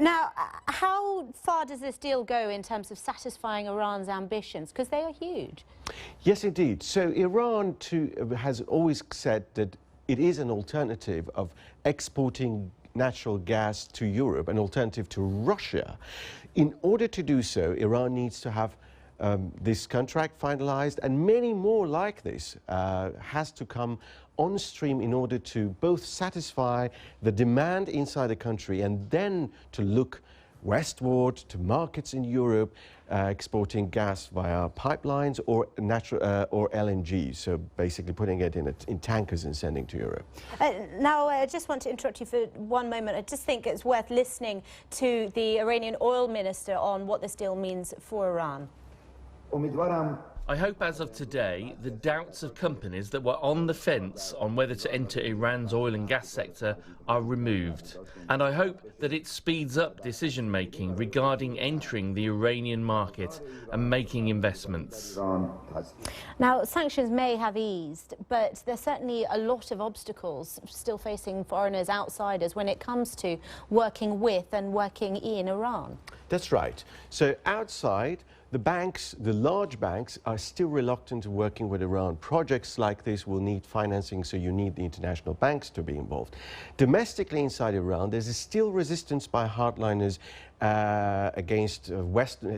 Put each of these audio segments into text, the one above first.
Now, how far does this deal go in terms of satisfying Iran's ambitions? Because they are huge. Yes, indeed. So Iran has always said that it is an alternative of exporting natural gas to Europe, an alternative to Russia. In order to do so, Iran needs to have this contract finalized, and many more like this has to come on stream in order to both satisfy the demand inside the country and then to look westward to markets in Europe, exporting gas via pipelines or or LNG, so basically putting it in tankers and sending to Europe. Now, I just want to interrupt you for one moment. I just think it's worth listening to the Iranian oil minister on what this deal means for Iran. I hope as of today, the doubts of companies that were on the fence on whether to enter Iran's oil and gas sector are removed. And I hope that it speeds up decision-making regarding entering the Iranian market and making investments. Now, sanctions may have eased, but there's certainly a lot of obstacles still facing foreigners, outsiders, when it comes to working with and working in Iran. That's right. So outside, the banks, the large banks, are still reluctant to working with Iran. Projects like this will need financing, so you need the international banks to be involved. Domestically inside Iran, there's still resistance by hardliners against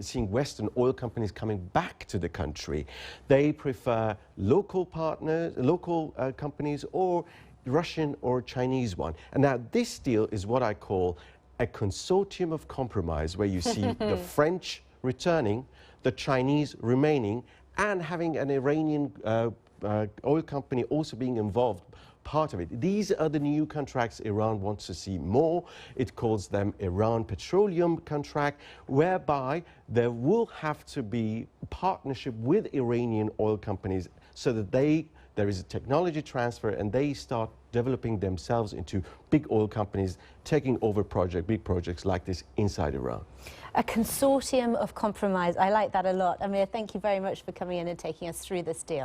seeing Western oil companies coming back to the country. They prefer local partners, local companies, or Russian or Chinese one. And now this deal is what I call a consortium of compromise, where you see the French returning, the Chinese remaining, and having an Iranian oil company also being involved, part of it. These are the new contracts Iran wants to see more. It calls them Iran Petroleum contract, whereby there will have to be partnership with Iranian oil companies so that there is a technology transfer and they start developing themselves into big oil companies, taking over big projects like this inside Iran. A consortium of compromise. I like that a lot. Amir, thank you very much for coming in and taking us through this deal.